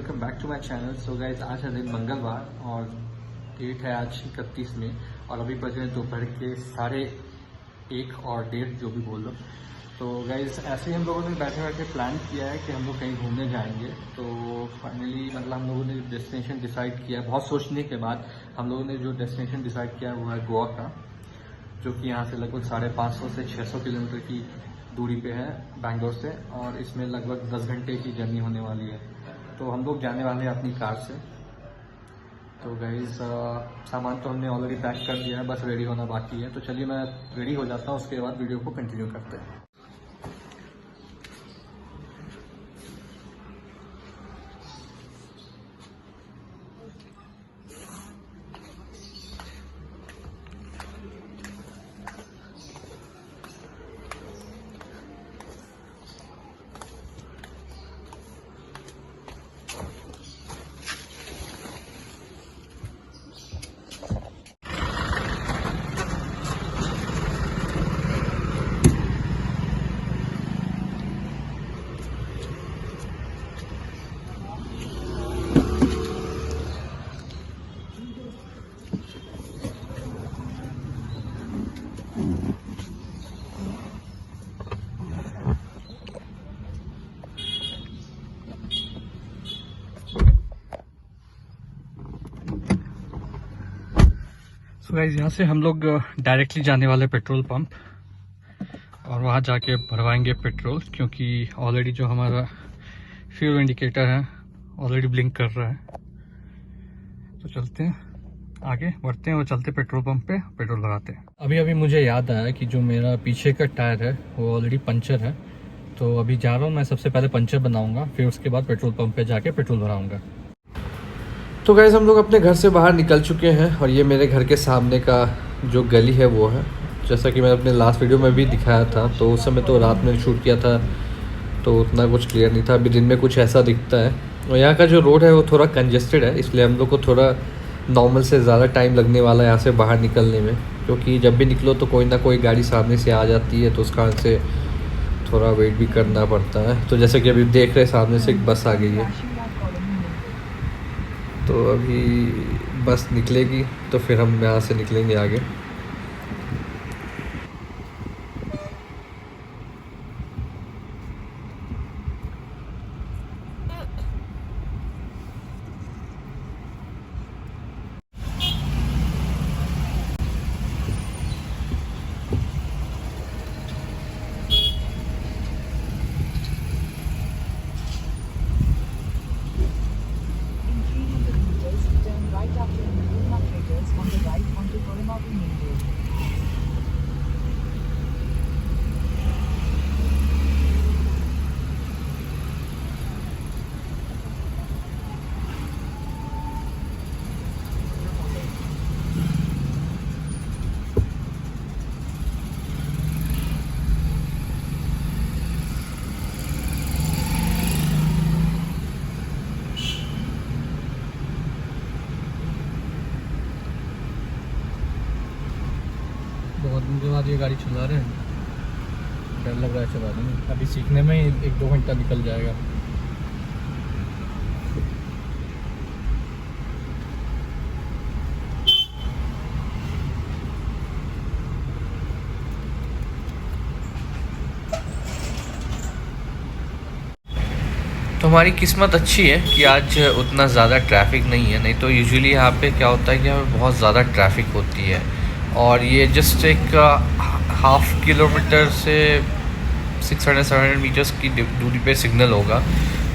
Welcome back to my channel. So guys आज है दिन मंगलवार और डेट है आज 31 में और अभी बज रहे हैं दोपहर के 1:30 और 1:30 जो भी बोल लो। तो गाइज ऐसे ही हम लोगों ने बैठे बैठे प्लान किया है कि हम लोग कहीं घूमने जाएंगे। तो फाइनली मतलब हम लोगों ने डेस्टिनेशन डिसाइड किया, बहुत सोचने के बाद हम लोगों ने जो डेस्टिनेशन डिसाइड किया वो है गोवा का, जो कि यहाँ से लगभग 550 से 600 किलोमीटर की दूरी पे है बैंगलोर से, और इसमें लगभग 10 घंटे की जर्नी होने वाली है। तो हम लोग जाने वाले हैं अपनी कार से। तो गाइज सामान तो हमने ऑलरेडी पैक कर दिया है, बस रेडी होना बाकी है। तो चलिए मैं रेडी हो जाता हूँ, उसके बाद वीडियो को कंटिन्यू करते हैं। तो गाइस यहाँ से हम लोग डायरेक्टली जाने वाले पेट्रोल पंप और वहाँ जाके भरवाएंगे पेट्रोल, क्योंकि ऑलरेडी जो हमारा फ्यूल इंडिकेटर है ऑलरेडी ब्लिंक कर रहा है। तो चलते हैं आगे बढ़ते हैं और चलते पेट्रोल पंप पे पेट्रोल भराते हैं। अभी मुझे याद आया कि जो मेरा पीछे का टायर है वो ऑलरेडी पंचर है। तो अभी जा रहा हूँ, मैं सबसे पहले पंचर बनाऊँगा, फिर उसके बाद पेट्रोल पंप पे जाके पेट्रोल भराऊँगा। तो गाइस हम लोग अपने घर से बाहर निकल चुके हैं और ये मेरे घर के सामने का जो गली है वो है। जैसा कि मैंने अपने लास्ट वीडियो में भी दिखाया था, तो उस समय तो रात में शूट किया था तो उतना कुछ क्लियर नहीं था। अभी दिन में कुछ ऐसा दिखता है। और यहाँ का जो रोड है वो थोड़ा कंजेस्टेड है, इसलिए हम लोग को थोड़ा नॉर्मल से ज़्यादा टाइम लगने वाला है यहाँ से बाहर निकलने में, क्योंकि जब भी निकलो तो कोई ना कोई गाड़ी सामने से आ जाती है, तो उस कारण से थोड़ा वेट भी करना पड़ता है। तो जैसे कि अभी देख रहे सामने से एक बस आ गई है, तो अभी बस निकलेगी तो फिर हम यहाँ से निकलेंगे आगे। बहुत दिन के बाद ये गाड़ी चला रहे हैं, डर लग रहा है चलाने में। अभी सीखने में ही 1-2 घंटा निकल जाएगा। तो हमारी किस्मत अच्छी है कि आज उतना ज़्यादा ट्रैफिक नहीं है, नहीं तो यूजुअली यहाँ पे क्या होता है कि यहाँ पे बहुत ज़्यादा ट्रैफिक होती है। और ये जस्ट एक हाफ किलोमीटर से 600-700 मीटर्स की दूरी पे सिग्नल होगा,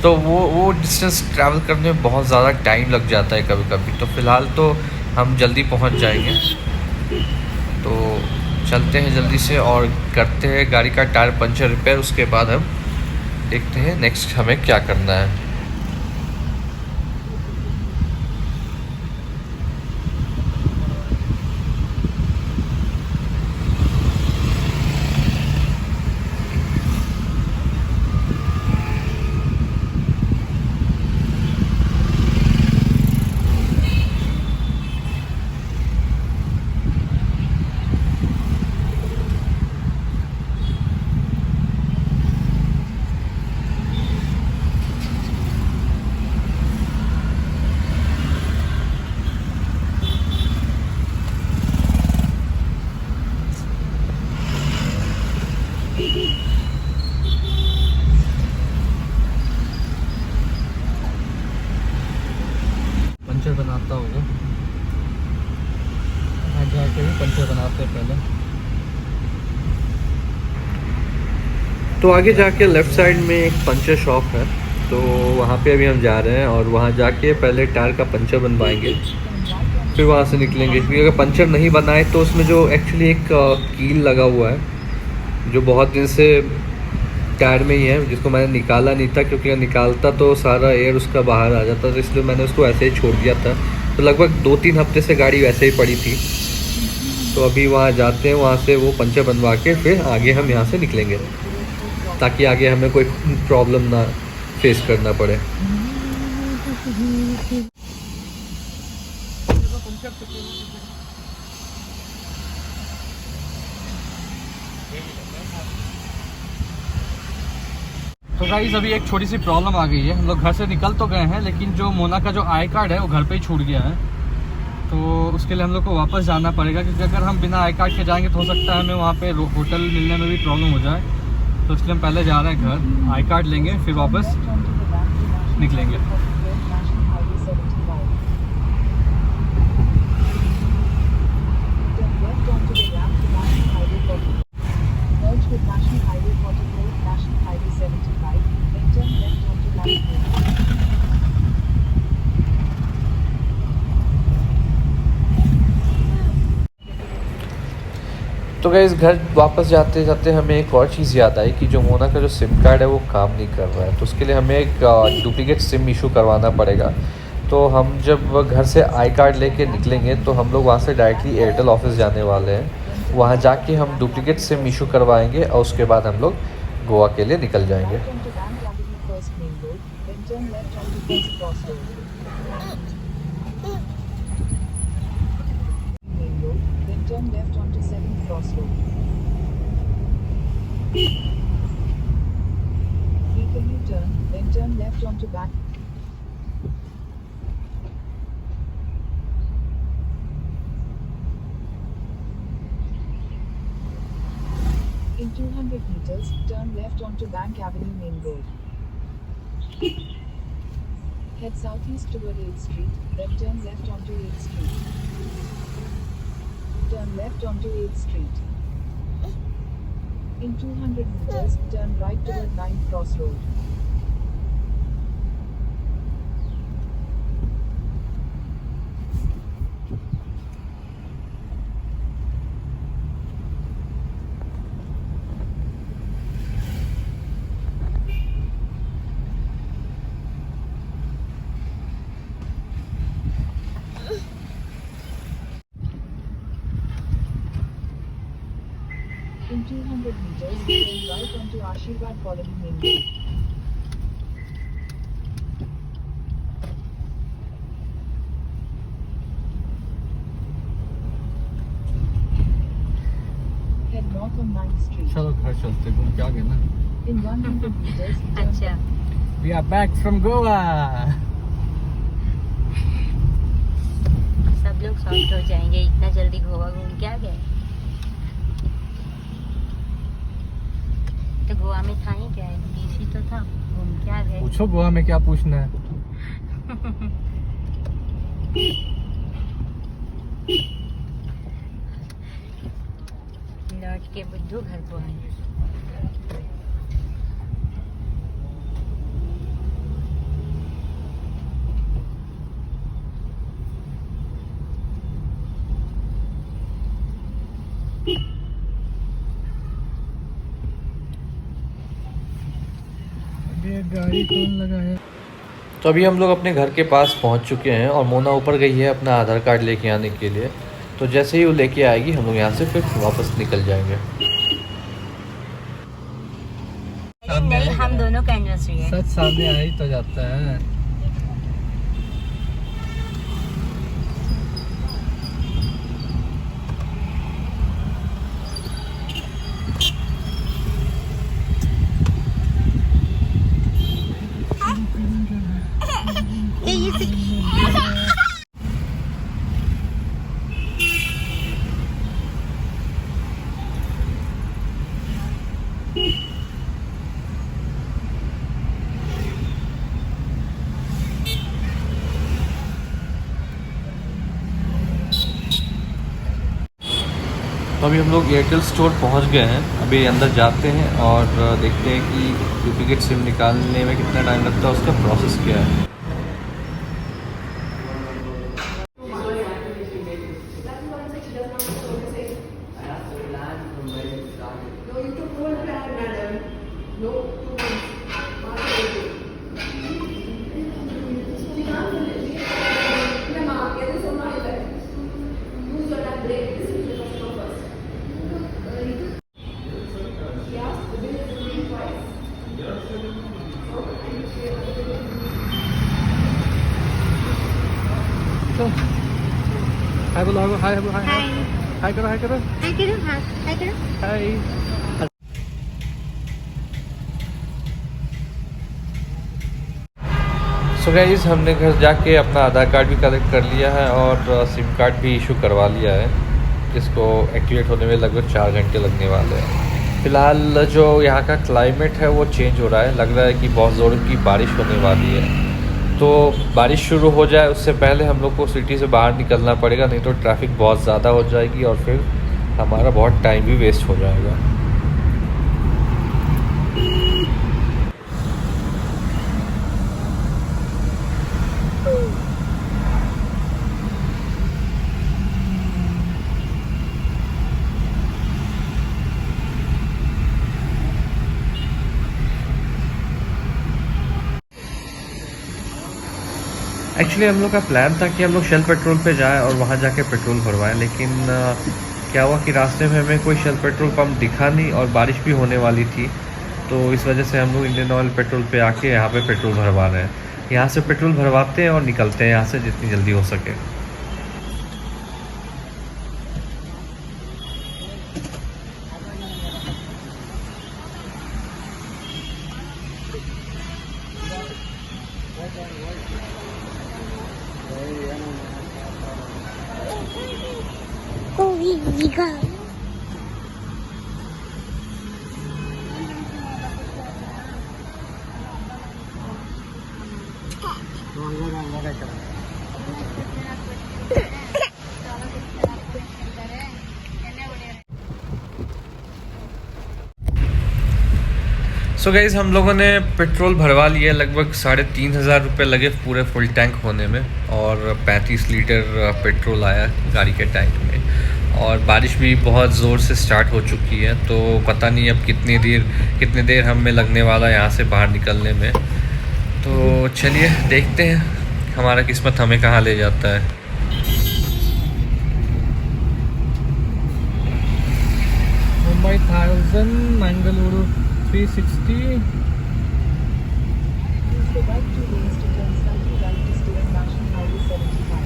तो वो डिस्टेंस ट्रैवल करने में बहुत ज़्यादा टाइम लग जाता है कभी कभी। तो फ़िलहाल तो हम जल्दी पहुँच जाएंगे, तो चलते हैं जल्दी से और करते हैं गाड़ी का टायर पंचर रिपेयर। उसके बाद हम देखते हैं नेक्स्ट हमें क्या करना है। पंचर बनाता होगा, वहाँ जाके भी पंचर बनाते हैं पहले। तो आगे जाके लेफ़्ट साइड में एक पंचर शॉप है, तो वहाँ पे अभी हम जा रहे हैं और वहाँ जाके पहले टायर का पंचर बनवाएंगे, फिर वहाँ से निकलेंगे। क्योंकि अगर पंचर नहीं बनाए तो उसमें जो एक्चुअली एक कील लगा हुआ है जो बहुत दिन से टायर में ही है, जिसको मैंने निकाला नहीं था, क्योंकि अगर निकालता तो सारा एयर उसका बाहर आ जाता, तो इसलिए मैंने उसको ऐसे ही छोड़ दिया था। तो लगभग 2-3 हफ्ते से गाड़ी वैसे ही पड़ी थी। तो अभी वहाँ जाते हैं, वहाँ से वो पंचर बनवा के फिर आगे हम यहाँ से निकलेंगे, ताकि आगे हमें कोई प्रॉब्लम ना फेस करना पड़े। तो गाइस अभी एक छोटी सी प्रॉब्लम आ गई है। हम लोग घर से निकल तो गए हैं, लेकिन जो मोना का जो आई कार्ड है वो घर पे ही छूट गया है। तो उसके लिए हम लोग को वापस जाना पड़ेगा, क्योंकि अगर हम बिना आई कार्ड के जाएंगे तो हो सकता है हमें वहाँ पे होटल मिलने में भी प्रॉब्लम हो जाए। तो इसलिए हम पहले जा रहे हैं घर, आई कार्ड लेंगे, फिर वापस निकलेंगे। तो गाइस घर वापस जाते जाते हमें एक और चीज़ याद आई कि जो मोना का जो सिम कार्ड है वो काम नहीं कर रहा है। तो उसके लिए हमें एक डुप्लीकेट सिम इशू करवाना पड़ेगा। तो हम जब घर से आई कार्ड लेके निकलेंगे तो हम लोग वहाँ से डायरेक्टली एयरटेल ऑफिस जाने वाले हैं। वहाँ जाके हम डुप्लीकेट सिम इशू करवाएंगे और उसके बाद हम लोग गोवा के लिए निकल जाएंगे। Turn left onto 7th Cross Road. Make a U-turn, then turn left onto back. In 200 meters, turn left onto Bank Avenue Main Road. Head southeast toward 8th Street, then turn left onto 8th Street. Turn left onto 8th Street. In 200 meters, turn right toward 9th Cross Road. In 200 meters, turn right onto Ashirwad Colony Main Road. Head north on 9th Street. चलो घर चलते, घूम के आ गए ना। In 100 meters, turn अच्छा, We are back from Goa. सब लोग सॉफ्ट हो जाएंगे, इतना जल्दी गोवा घूम के आ गए। तो गोवा में था ही क्या है, बीच ही तो था, घूम के आ गए। पूछो गोवा में क्या पूछना है। लौट के बुद्धू घर को आए। गाड़ी कौन लगा है। तो अभी हम लोग अपने घर के पास पहुंच चुके हैं और मोना ऊपर गई है अपना आधार कार्ड लेके आने के लिए। तो जैसे ही वो लेके आएगी हम लोग यहाँ से फिर वापस निकल जाएंगे। नहीं, हम दोनों का एनिवर्सरी है। सच सामने आ ही तो जाता है। तो अभी हम लोग एयरटेल स्टोर पहुंच गए हैं। अभी अंदर जाते हैं और देखते हैं कि डुप्लीकेट सिम निकालने में कितना टाइम लगता है, उसका प्रोसेस क्या है। हाय बोलो, हाय हाय हाय हाय करो, हाय करो, हाय करो, हाँ हाय करो। हाय। सो गाइस, हमने घर जाके अपना आधार कार्ड भी कलेक्ट कर लिया है और सिम कार्ड भी इशू करवा लिया है, जिसको एक्टिवेट होने में लगभग 4 घंटे लगने वाले हैं। फ़िलहाल जो यहाँ का क्लाइमेट है वो चेंज हो रहा है, लग रहा है कि बहुत ज़ोर की बारिश होने वाली है। तो बारिश शुरू हो जाए उससे पहले हम लोग को सिटी से बाहर निकलना पड़ेगा, नहीं तो ट्रैफिक बहुत ज़्यादा हो जाएगी और फिर हमारा बहुत टाइम भी वेस्ट हो जाएगा। एक्चुअली हम लोग का प्लान था कि हम लोग शेल पेट्रोल पे जाएं और वहाँ जाके पेट्रोल भरवाएं, लेकिन क्या हुआ कि रास्ते में हमें कोई शेल पेट्रोल पंप दिखा नहीं और बारिश भी होने वाली थी। तो इस वजह से हम लोग इंडियन ऑयल पेट्रोल पे आके यहाँ पे पेट्रोल भरवा रहे हैं। यहाँ से पेट्रोल भरवाते हैं और निकलते हैं यहाँ से जितनी जल्दी हो सके। सो गाइज़, हम लोगों ने पेट्रोल भरवा लिया। लगभग 3,500 रुपये लगे पूरे फुल टैंक होने में और 35 लीटर पेट्रोल आया गाड़ी के टैंक में। और बारिश भी बहुत ज़ोर से स्टार्ट हो चुकी है, तो पता नहीं अब कितनी देर हमें लगने वाला है यहाँ से बाहर निकलने में। तो चलिए देखते हैं हमारा किस्मत हमें कहाँ ले जाता है। Mumbai 1000, Mangaluru 360। Use the right 2 lanes to turn slightly right to stay on National Highway 75.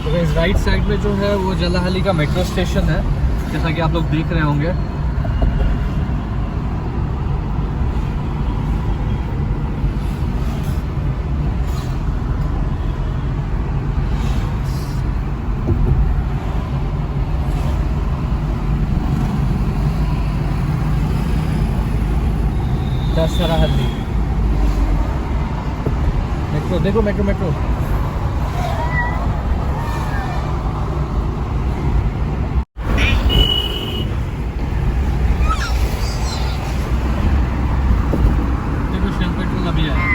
तो इस राइट साइड में जो है वो जलाहली का मेट्रो स्टेशन है, जैसा कि आप लोग देख रहे होंगे। दशहराहल्ली मेट्रो, देखो मेट्रो मेट्रो। देखो शेल पेट्रोल अभी आया।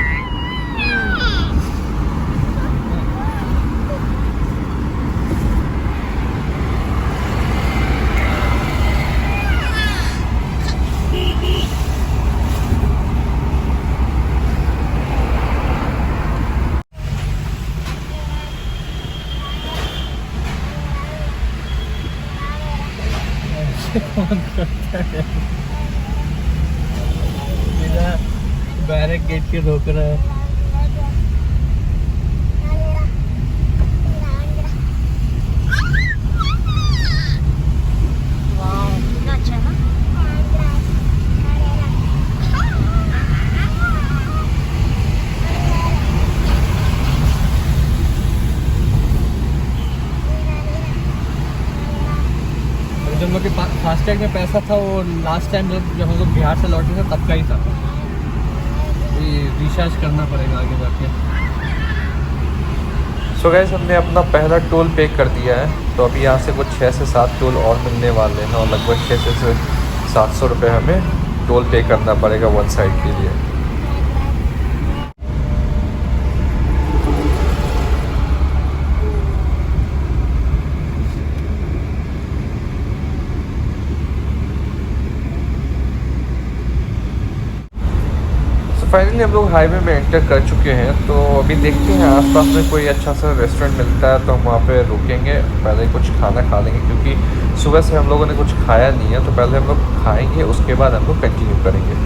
फोन करता है, बिना बैरिक गेट के रोक रहा है। वाह, कितना अच्छा है ना। जब हम लोग के फास्टैग में पैसा था वो लास्ट टाइम जब हम लोग बिहार से लौटे थे तब का ही था। ये रिचार्ज करना पड़ेगा आगे जाके। सो सो गाइस हमने अपना पहला टोल पे कर दिया है, तो अभी यहाँ से कुछ 6 से 7 टोल और मिलने वाले हैं और लगभग 600 से 700 रुपये हमें टोल पे करना पड़ेगा वन साइड के लिए। फाइनली हम लोग हाईवे में एंटर कर चुके हैं, तो अभी देखते हैं आसपास में कोई अच्छा सा रेस्टोरेंट मिलता है तो हम वहाँ पे रुकेंगे, पहले कुछ खाना खा लेंगे क्योंकि सुबह से हम लोगों ने कुछ खाया नहीं है, तो पहले हम लोग खाएंगे उसके बाद हम लोग कंटिन्यू करेंगे।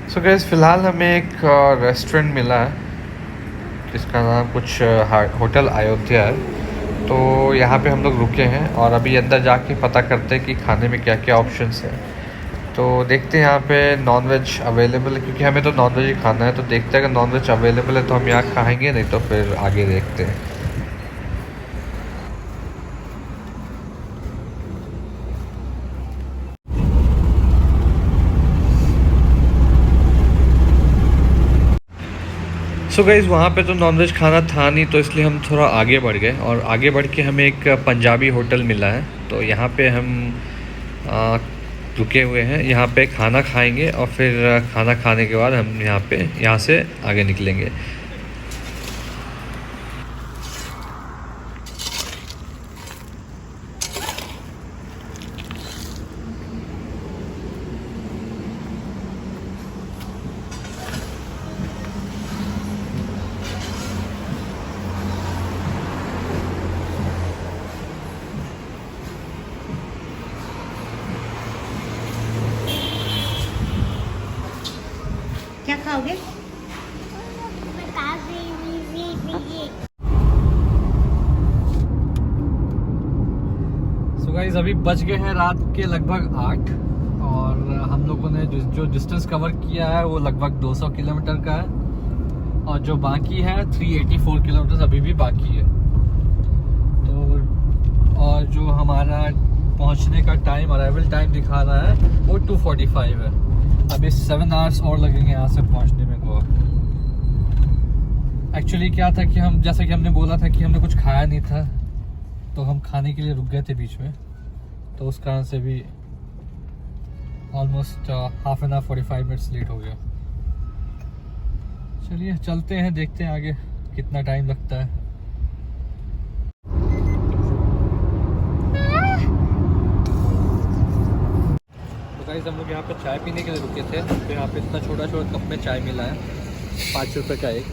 सो गाइस फ़िलहाल हमें एक रेस्टोरेंट मिला है जिसका नाम कुछ होटल अयोध्या है, तो यहाँ पे हम लोग रुके हैं और अभी अंदर जाके पता करते हैं कि खाने में क्या क्या ऑप्शंस हैं। तो देखते हैं यहाँ पे नॉनवेज अवेलेबल है, क्योंकि हमें तो नॉनवेज ही खाना है, तो देखते हैं अगर नॉनवेज अवेलेबल है तो हम यहाँ खाएँगे, नहीं तो फिर आगे देखते हैं। सो गाइज़ वहाँ पे तो नॉनवेज खाना था नहीं, तो इसलिए हम थोड़ा आगे बढ़ गए और आगे बढ़ के हमें एक पंजाबी होटल मिला है, तो यहाँ पे हम रुके हुए हैं। यहाँ पे खाना खाएंगे और फिर खाना खाने के बाद हम यहाँ से आगे निकलेंगे। क्या खाओगे? सो गाइस अभी बज गए हैं रात के लगभग 8 और हम लोगों ने जो डिस्टेंस कवर किया है वो लगभग 200 किलोमीटर का है और जो बाकी है 384 किलोमीटर अभी भी बाकी है। तो और जो हमारा पहुंचने का टाइम, अराइवल टाइम दिखा रहा है वो 2:45 है। अभी 7 आवर्स और लगेंगे यहाँ से पहुँचने में गोवा। एक्चुअली क्या था कि हम, जैसा कि हमने बोला था कि हमने कुछ खाया नहीं था, तो हम खाने के लिए रुक गए थे बीच में, तो उस कारण से भी almost half an hour 45 minutes late हो गया। चलिए चलते हैं, देखते हैं आगे कितना टाइम लगता है। गाइस हम लोग यहाँ पे चाय पीने के लिए रुके थे, तो यहाँ पे इतना छोटा छोटा कप में चाय मिला है, 5 रुपये का एक।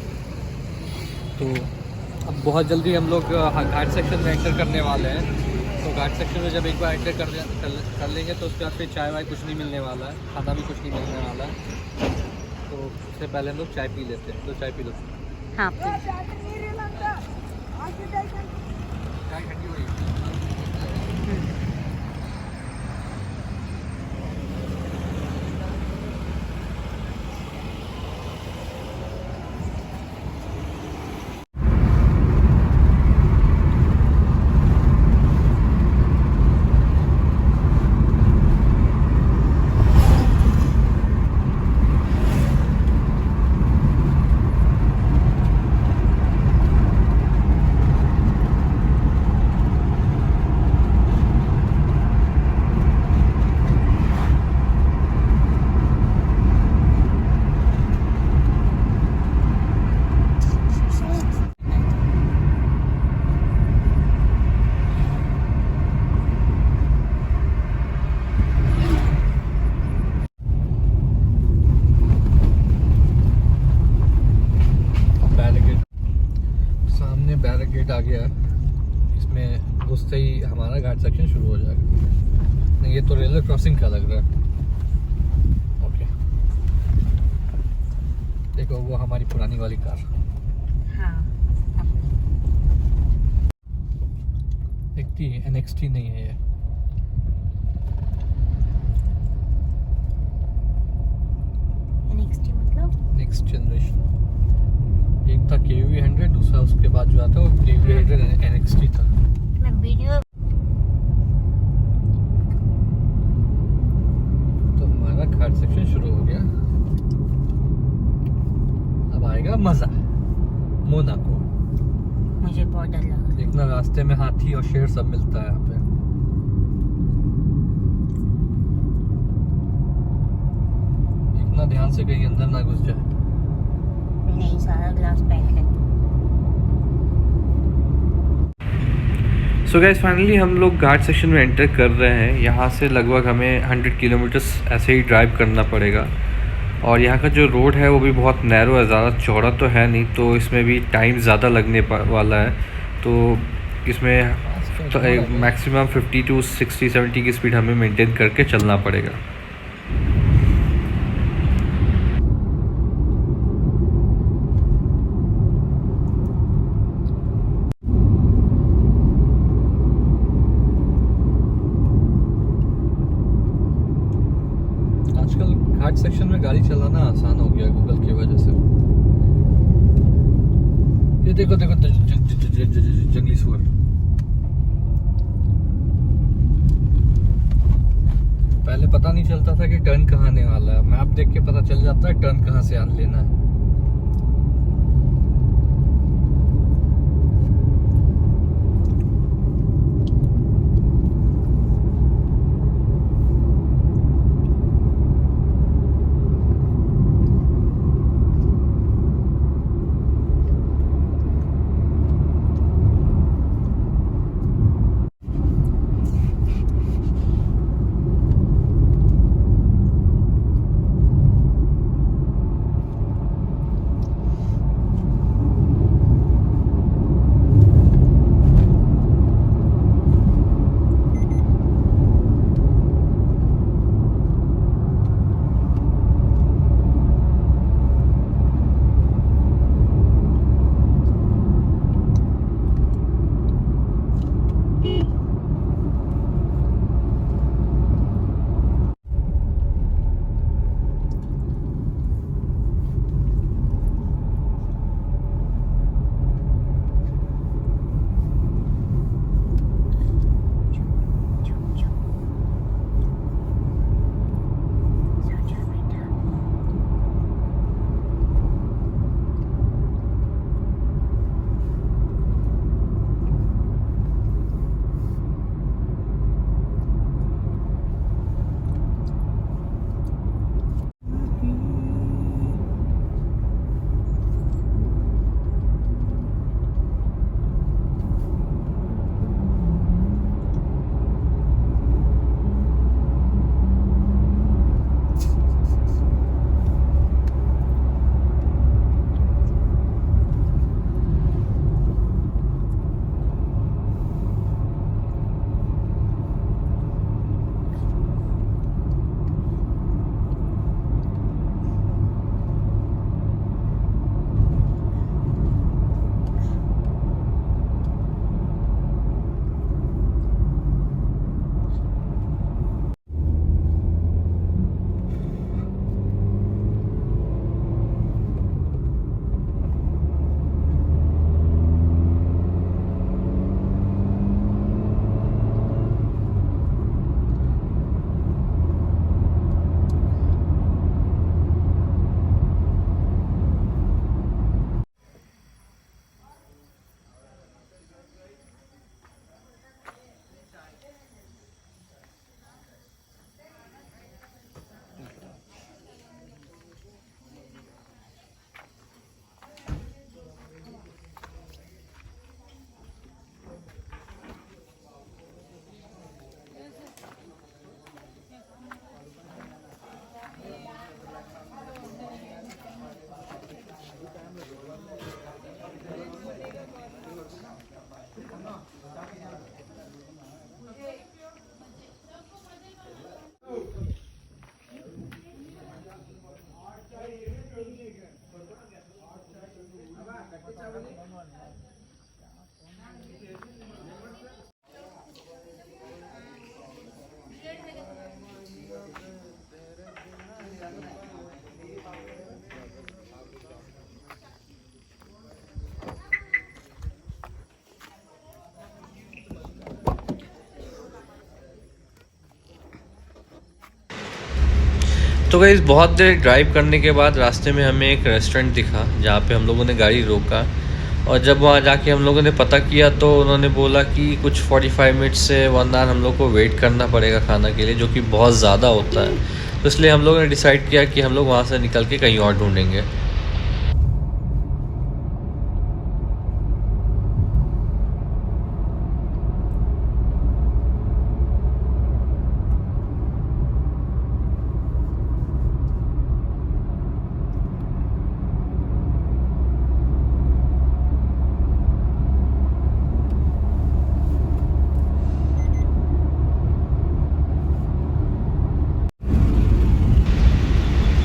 तो अब बहुत जल्दी हम लोग घाट सेक्शन में एंटर करने वाले हैं, तो घाट सेक्शन में जब एक बार एंटर कर लेंगे तो उसके बाद फिर चाय वाय कुछ नहीं मिलने वाला है, खाना भी कुछ नहीं मिलने वाला है। तो उससे पहले हम लोग चाय पी लेते हैं, तो चाय पी लो। हाँ चाय ठंडी हो गई। बैरिकेड आ गया, इसमें घुसते ही हमारा घाट सेक्शन शुरू हो जाएगा। नहीं, ये तो रेलवे क्रॉसिंग का लग रहा है। ओके, देखो वो हमारी पुरानी वाली कार। हाँ देखती है NXT नहीं है ये। NXT मतलब नेक्स्ट जनरेशन। एक था KV 100, दूसरा उसके बाद जो आता है वो KV 100 NXT था। मैं वीडियो तो हमारा घाट सेक्शन शुरू हो गया। अब आएगा मजा मोनाको। मुझे बहुत डर लगा। देखना रास्ते में हाथी और शेर सब मिलता है यहाँ पे। देखना ध्यान से कहीं अंदर ना घुस जाए। नहीं, सारा ग्लास पैक है। सो गाइस फाइनली हम लोग घाट सेक्शन में एंटर कर रहे हैं। यहाँ से लगभग हमें 100 किलोमीटर्स ऐसे ही ड्राइव करना पड़ेगा। और यहाँ का जो रोड है वो भी बहुत नैरो है, ज़्यादा चौड़ा तो है नहीं, तो इसमें भी टाइम ज़्यादा लगने वाला है। तो इसमें तो एक मैक्सिमम 50 to 60-70 की स्पीड हमें मेंटेन करके चलना पड़ेगा। आजकल घाट सेक्शन में गाड़ी चलाना आसान हो गया गूगल की वजह से। ये देखो देखो जंगली सुअर। पहले पता नहीं चलता था कि टर्न कहाँ आने वाला है। मैप देख के पता चल जाता है टर्न कहाँ से लेना है। तो गाइस बहुत देर ड्राइव करने के बाद रास्ते में हमें एक रेस्टोरेंट दिखा जहाँ पे हम लोगों ने गाड़ी रोका, और जब वहाँ जाके हम लोगों ने पता किया तो उन्होंने बोला कि कुछ 45 मिनट से 1 आवर हम लोग को वेट करना पड़ेगा खाना के लिए, जो कि बहुत ज़्यादा होता है। तो इसलिए हम लोगों ने डिसाइड किया कि हम लोग वहाँ से निकल के कहीं और ढूंढेंगे।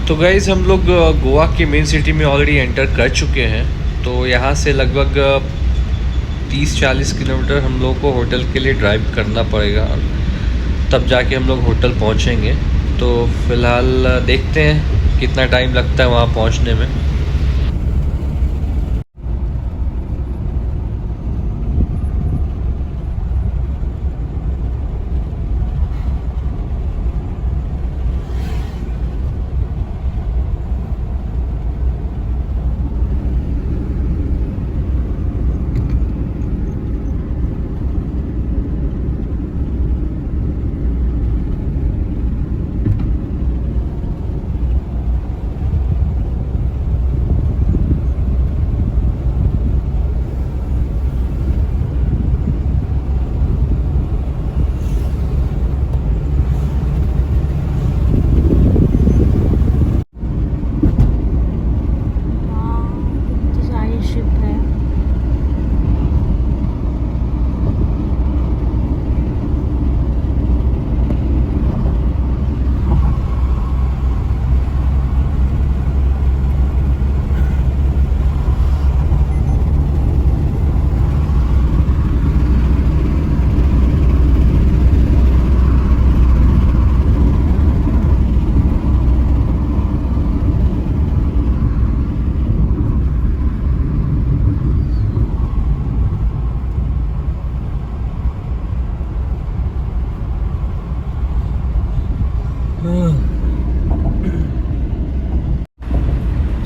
तो गाइज़ हम लोग गोवा के मेन सिटी में ऑलरेडी एंटर कर चुके हैं। तो यहाँ से लगभग 30-40 किलोमीटर हम लोग को होटल के लिए ड्राइव करना पड़ेगा, तब जाके हम लोग होटल पहुँचेंगे। तो फ़िलहाल देखते हैं कितना टाइम लगता है वहाँ पहुँचने में।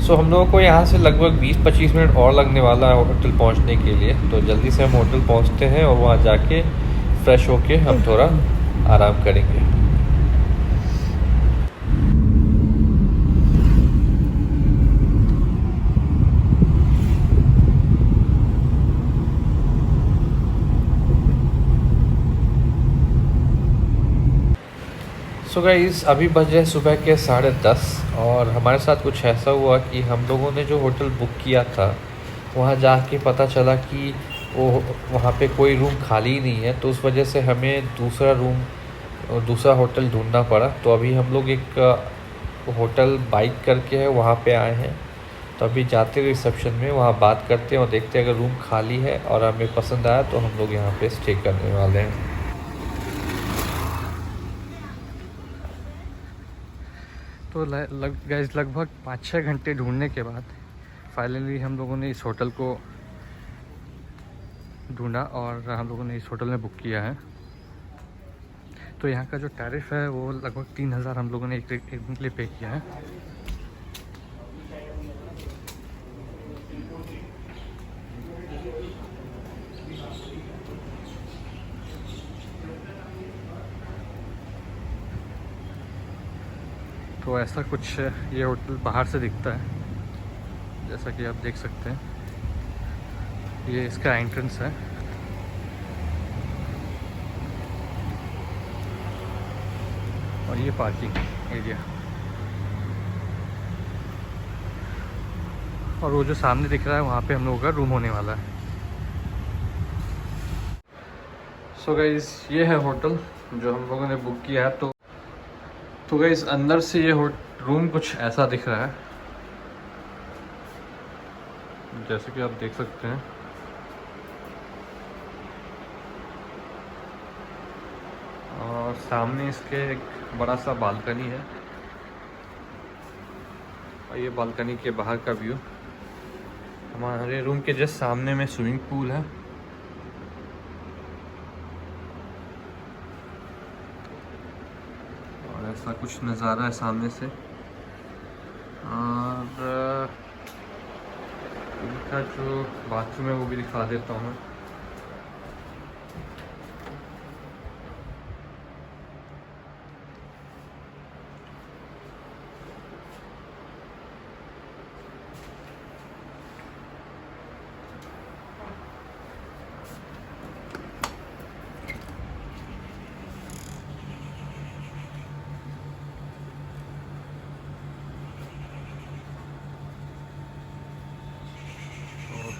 सो हम लोगों को यहाँ से लगभग 20-25 मिनट और लगने वाला है होटल पहुँचने के लिए। तो जल्दी से हम होटल पहुँचते हैं और वहाँ जाके फ्रेश होके हम थोड़ा आराम करेंगे। सो गाइस अभी बजे सुबह के 10:30 और हमारे साथ कुछ ऐसा हुआ कि हम लोगों ने जो होटल बुक किया था वहाँ जाके पता चला कि वो वहाँ पे कोई रूम खाली नहीं है। तो उस वजह से हमें दूसरा होटल ढूंढना पड़ा। तो अभी हम लोग एक होटल बाइक करके है वहाँ पे आए हैं। तो अभी जाते हुए रिसेप्शन में वहाँ बात करते हैं और देखते हैं अगर रूम खाली है और हमें पसंद आया तो हम लोग यहाँ पे स्टे करने वाले हैं। तो गाइस लगभग 5-6 घंटे ढूंढने के बाद फाइनली हम लोगों ने इस होटल को ढूंढा और हम लोगों ने इस होटल में बुक किया है। तो यहाँ का जो टैरिफ है वो लगभग 3000 हम लोगों ने एक दिन के लिए पे किया है। तो ऐसा कुछ ये होटल बाहर से दिखता है, जैसा कि आप देख सकते हैं। ये इसका एंट्रेंस है। और ये पार्किंग एरिया, और वो जो सामने दिख रहा है वहाँ पे हम लोगों का रूम होने वाला है। सो गाइस ये है होटल जो हम लोगों ने बुक किया है। तो गाइस अंदर से ये रूम कुछ ऐसा दिख रहा है, जैसे कि आप देख सकते हैं। और सामने इसके एक बड़ा सा बालकनी है और ये बालकनी के बाहर का व्यू। हमारे रूम के जस्ट सामने में स्विमिंग पूल है। और ऐसा कुछ नज़ारा है सामने से। और इनका जो बाथरूम है वो भी दिखा देता हूँ मैं।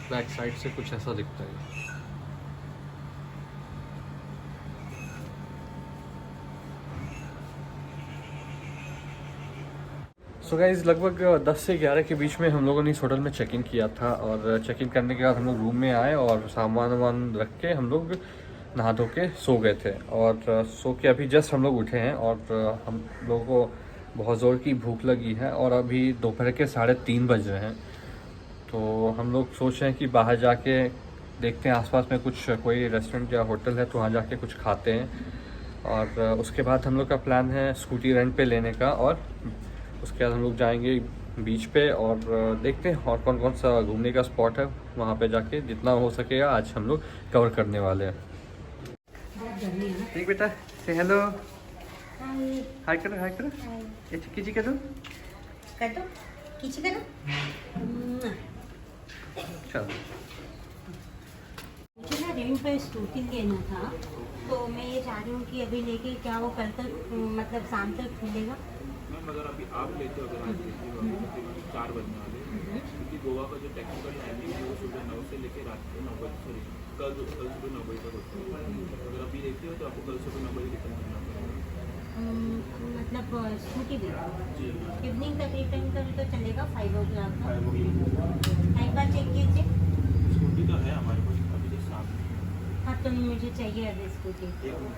बैक साइड से कुछ ऐसा दिखता है। सो गाइस लगभग 10 से 11 के बीच में हम लोगों ने इस होटल में चेक इन किया था और चेक इन करने के बाद हम लोग रूम में आए और सामान वामान रख के हम लोग नहा धो के सो गए थे। और सो के अभी जस्ट हम लोग उठे हैं और हम लोगों को बहुत ज़ोर की भूख लगी है और अभी दोपहर के 3:30 बज रहे हैं। तो हम लोग सोच रहे हैं कि बाहर जाके देखते हैं आसपास में कुछ कोई रेस्टोरेंट या होटल है तो वहाँ जाके कुछ खाते हैं। और उसके बाद हम लोग का प्लान है स्कूटी रेंट पे लेने का और उसके बाद हम लोग जाएंगे बीच पे और देखते हैं और कौन कौन सा घूमने का स्पॉट है वहाँ पे जाके जितना हो सकेगा आज हम लोग कवर करने वाले हैं। ठीक बेटा से हेलो हाय करो हाय करो ये कीजिए करो कर दो खींच करो। चलो मुझे ना रेंट पे स्कूटी लेना था तो मैं ये चाह रही हूँ कि अभी लेके क्या वो कल तक मतलब शाम तक मिलेगा। मैम अगर अभी आप लेते हो अगर आज लेते हो तो 4 बजने वाले क्योंकि गोवा का जो टेक्निकल टाइमिंग है वो सुबह 9 से लेकर रात के 9 बजे सॉरी कल सुबह 9 बजे तक होता है। अगर अभी लेते हो तो आपको कल सुबह 9 बजे रिटर्न करना पड़ेगा। मतलब स्कूटी भी जी इवनिंग तक रिटर्न करें तो चलेगा 5 o'clock का। 5 o'clock एक बार चेक कीजिए। स्कूटी तो है हमारे पास अभी तो साथ हाँ तो मुझे चाहिए अभी स्कूटी। एक मिनट।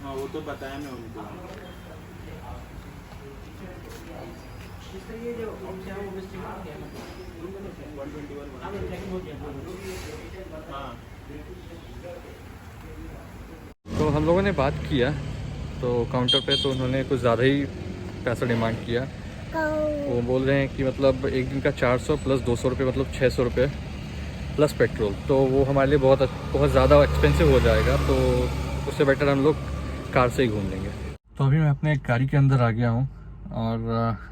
हाँ वो तो बताया मैं उनको। हाँ तो हम लोगों ने बात किया तो काउंटर पे तो उन्होंने कुछ ज़्यादा ही पैसा डिमांड किया। वो बोल रहे हैं कि मतलब एक दिन का 400 प्लस 200 रुपये मतलब 600 रुपये प्लस पेट्रोल, तो वो हमारे लिए बहुत ज़्यादा एक्सपेंसिव हो जाएगा। तो उससे बेटर हम लोग कार से ही घूम लेंगे। तो अभी मैं अपने गाड़ी के अंदर आ गया हूँ और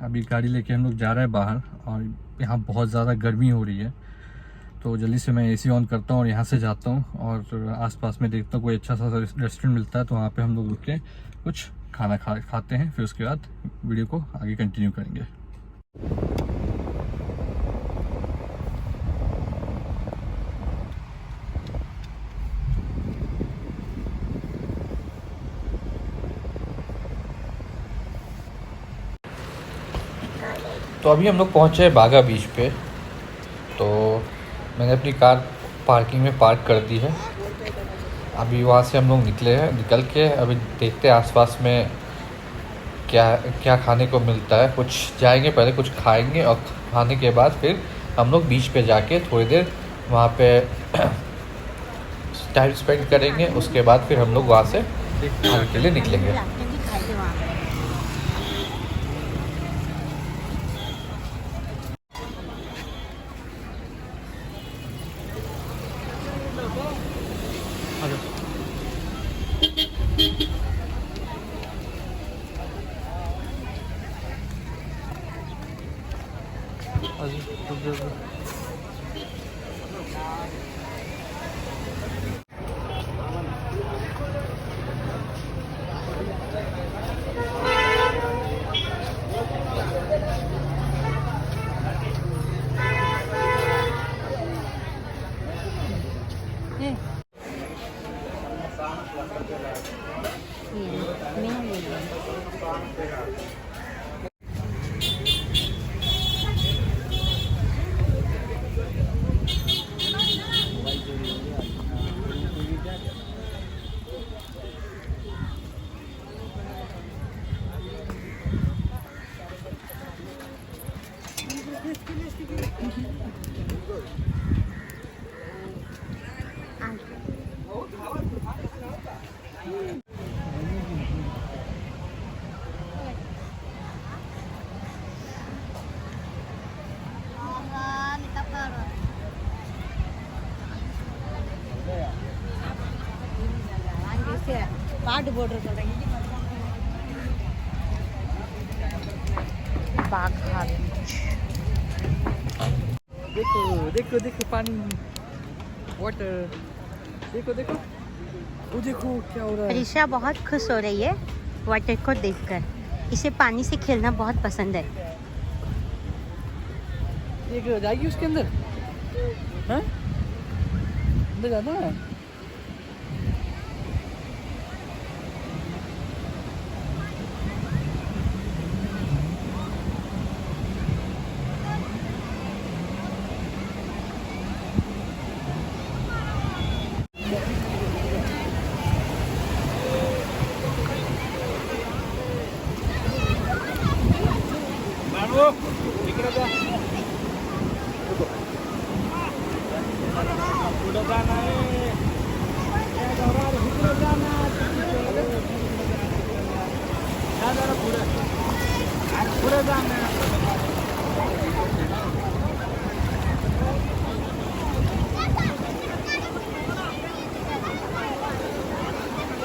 अभी गाड़ी लेके हम लोग जा रहे हैं बाहर और यहाँ बहुत ज़्यादा गर्मी हो रही है। तो जल्दी से मैं एसी ऑन करता हूँ और यहाँ से जाता हूँ और आसपास में देखता हूँ कोई अच्छा सा रेस्टोरेंट मिलता है तो वहाँ पे हम लोग रुक के कुछ खाना खाते हैं। फिर उसके बाद वीडियो को आगे कंटिन्यू करेंगे। तो अभी हम लोग पहुँचे हैं बागा बीच पे। तो मैंने अपनी कार पार्किंग में पार्क कर दी है। अभी वहाँ से हम लोग निकल के अभी देखते हैं आसपास में क्या क्या खाने को मिलता है। कुछ जाएंगे पहले कुछ खाएंगे और खाने के बाद फिर हम लोग बीच पे जाके थोड़ी देर वहाँ पे टाइम स्पेंड करेंगे। उसके बाद फिर हम लोग वहाँ से खाने के लिए निकलेंगे। तमिलनाडु बॉर्डर पर है बाघा बीच। देखो देखो देखो पानी, वाटर, देखो देखो, वो देखो क्या हो रहा है। रिशा बहुत खुश हो रही है वाटर को देखकर। इसे पानी से खेलना बहुत पसंद है। देखो जाएगी उसके अंदर, हाँ अंदर जाना है।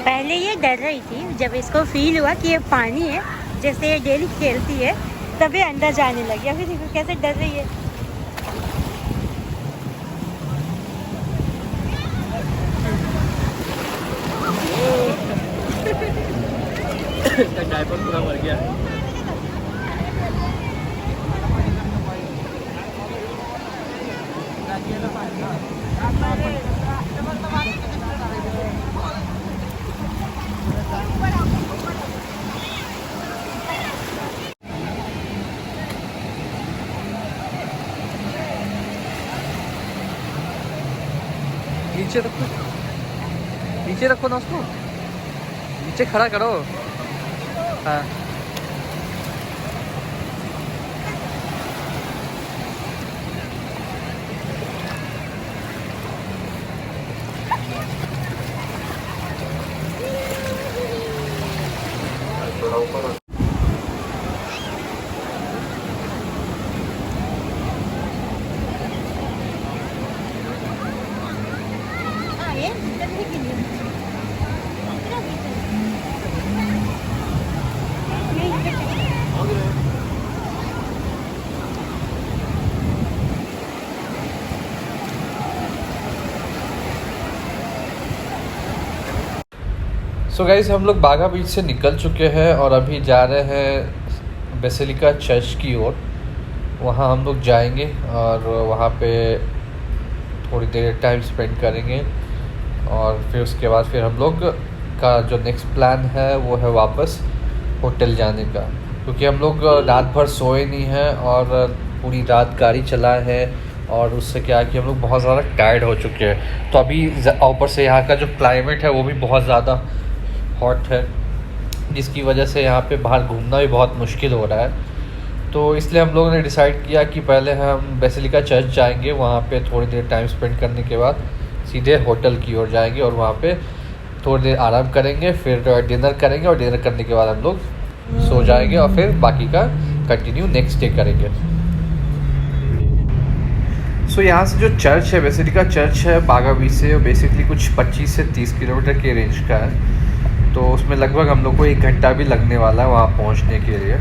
पहले ये डर रही थी, जब इसको फील हुआ कि ये पानी है जैसे ये डेली खेलती है तभी अंदर जाने लगी। अभी देखो कैसे डर रही है। डायपर पूरा भर गया है। नीचे रखो, नीचे रखो ना उसको, नीचे खड़ा करो। हाँ सो गाइस हम लोग बागा बीच से निकल चुके हैं और अभी जा रहे हैं बेसिलिका चर्च की ओर। वहाँ हम लोग जाएंगे और वहाँ पे थोड़ी देर टाइम स्पेंड करेंगे और फिर उसके बाद फिर हम लोग का जो नेक्स्ट प्लान है वो है वापस होटल जाने का, क्योंकि हम लोग रात भर सोए नहीं हैं और पूरी रात गाड़ी चलाए हैं और उससे क्या है कि हम लोग बहुत ज़्यादा टायर्ड हो चुके हैं। तो अभी ऊपर से यहाँ का जो क्लाइमेट है वो भी बहुत ज़्यादा हॉट है, जिसकी वजह से यहाँ पे बाहर घूमना भी बहुत मुश्किल हो रहा है। तो इसलिए हम लोगों ने डिसाइड किया कि पहले हम बेसिलिका चर्च जाएंगे, वहाँ पे थोड़ी देर टाइम स्पेंड करने के बाद सीधे होटल की ओर जाएंगे और वहाँ पे थोड़ी देर आराम करेंगे, फिर डिनर करेंगे और डिनर करने के बाद हम लोग सो जाएंगे और फिर बाकी का कंटिन्यू नेक्स्ट डे करेंगे। सो यहाँ से जो चर्च है, बेसिलिका चर्च है बागा बीच से, बेसिकली कुछ 25 से 30 किलोमीटर के रेंज का है। तो उसमें लगभग हम लोग को 1 घंटा भी लगने वाला है वहाँ पहुँचने के लिए।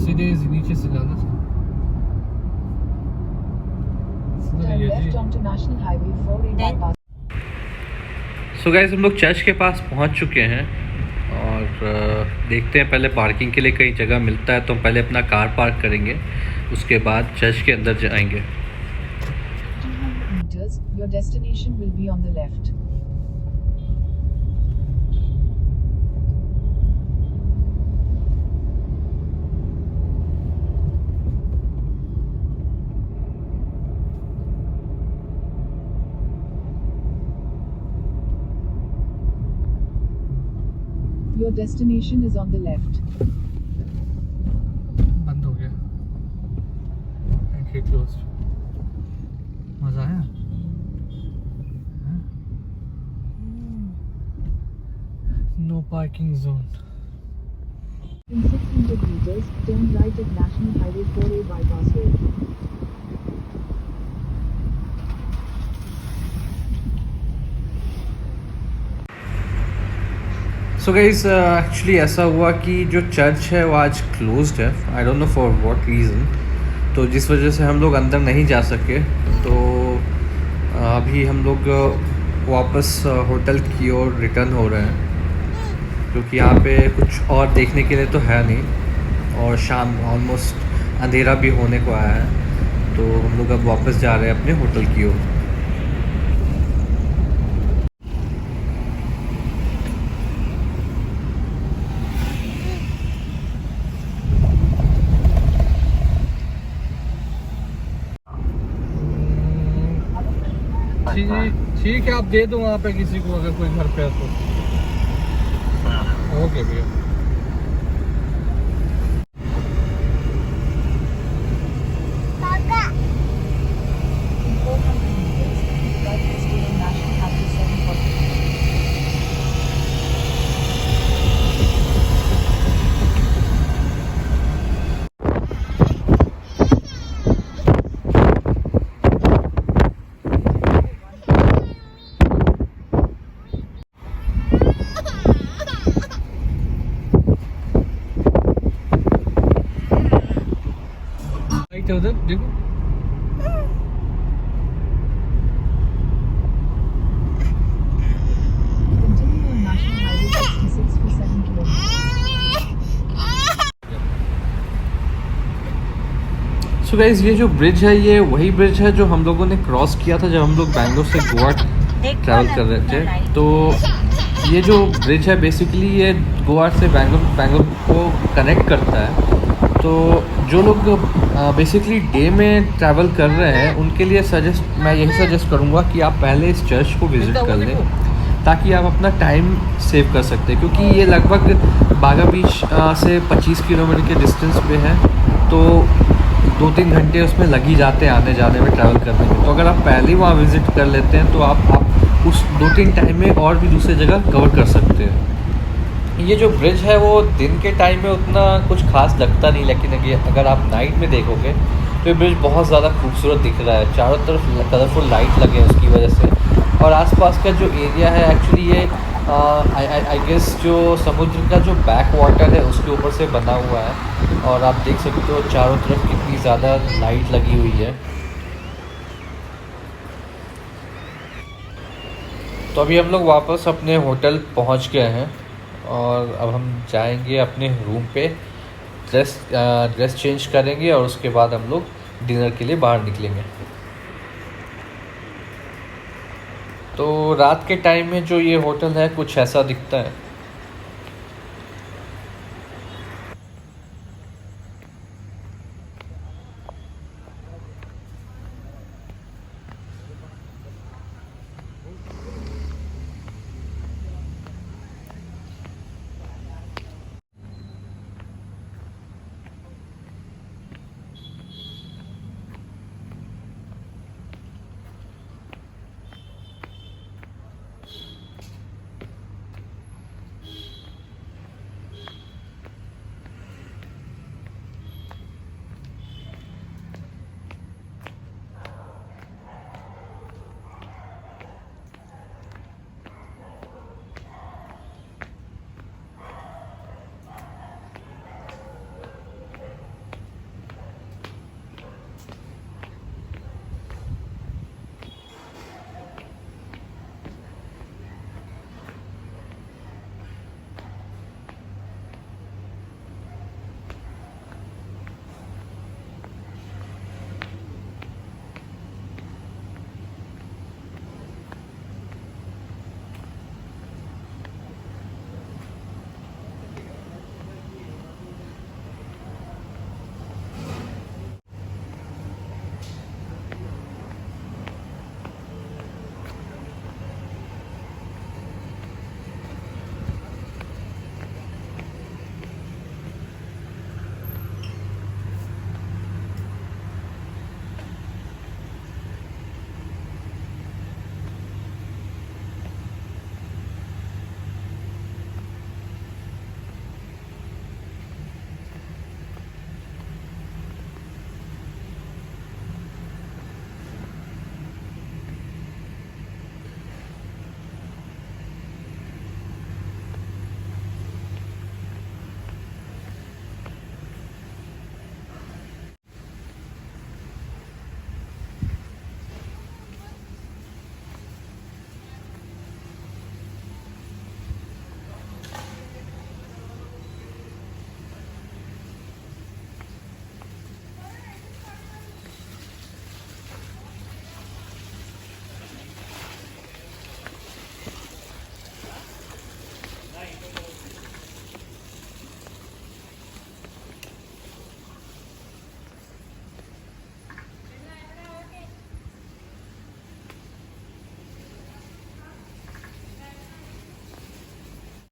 सीधे नीचे से जाना था। Turn left onto National Highway 4A bypass. So guys हम लोग चर्च के पास पहुंच चुके हैं और देखते हैं, पहले पार्किंग के लिए कहीं जगह मिलता है तो हम पहले अपना कार पार्क करेंगे, उसके बाद चर्च के अंदर जाएंगे। 200 meters, your destination will be on the left. Your destination is on the left. बंद हो गया, एंट्री क्लोज्ड। मजा आया? No parking zone. In 600 meters, turn right at National Highway 4A bypass road. So guys actually ऐसा हुआ कि जो church है वो आज क्लोज्ड है, I don't know for what reason, तो जिस वजह से हम लोग अंदर नहीं जा सके। तो अभी हम लोग वापस होटल की ओर रिटर्न हो रहे हैं, क्योंकि यहाँ पे कुछ और देखने के लिए तो है नहीं और शाम ऑलमोस्ट अंधेरा भी होने को आया है, तो हम लोग अब वापस जा रहे हैं अपने होटल की ओर। ठीक है, आप दे दो वहाँ पे किसी को अगर कोई घर पे है तो। ओके भैया। In 400 meters, keep right next to the National Highway 740. उधर देखो, Continue on National Highway 66 for 7 kilometers. So guys ये जो ब्रिज है ये वही ब्रिज है जो हम लोगों ने क्रॉस किया था जब हम लोग बैंगलोर से गोवा ट्रैवल कर रहे थे। तो ये जो ब्रिज है बेसिकली ये गोवा से बैंगलोर को कनेक्ट करता है। तो जो लोग बेसिकली डे में ट्रैवल कर रहे हैं उनके लिए मैं यही सजेस्ट करूँगा कि आप पहले इस चर्च को विज़िट कर लें, ताकि आप अपना टाइम सेव कर सकते हैं, क्योंकि ये लगभग बागा बीच से 25 किलोमीटर के डिस्टेंस पे है। तो 2-3 घंटे उसमें लग ही जाते हैं आने जाने में, ट्रैवल करने में। तो अगर आप पहले ही वहाँ विज़िट कर लेते हैं तो आप उस 2-3 टाइम में और भी दूसरी जगह कवर कर सकते हैं। ये जो ब्रिज है वो दिन के टाइम में उतना कुछ खास लगता नहीं, लेकिन अगर आप नाइट में देखोगे तो ये ब्रिज बहुत ज़्यादा खूबसूरत दिख रहा है। चारों तरफ कलरफुल लाइट लगे हैं उसकी वजह से, और आसपास का जो एरिया है एक्चुअली ये आई गेस जो समुद्र का जो बैक वाटर है उसके ऊपर से बना हुआ है। और आप देख सकते हो चारों तरफ कितनी ज़्यादा लाइट लगी हुई है। तो अभी हम लोग वापस अपने होटल पहुंच गए हैं और अब हम जाएंगे अपने रूम पे, ड्रेस चेंज करेंगे और उसके बाद हम लोग डिनर के लिए बाहर निकलेंगे। तो रात के टाइम में जो ये होटल है कुछ ऐसा दिखता है।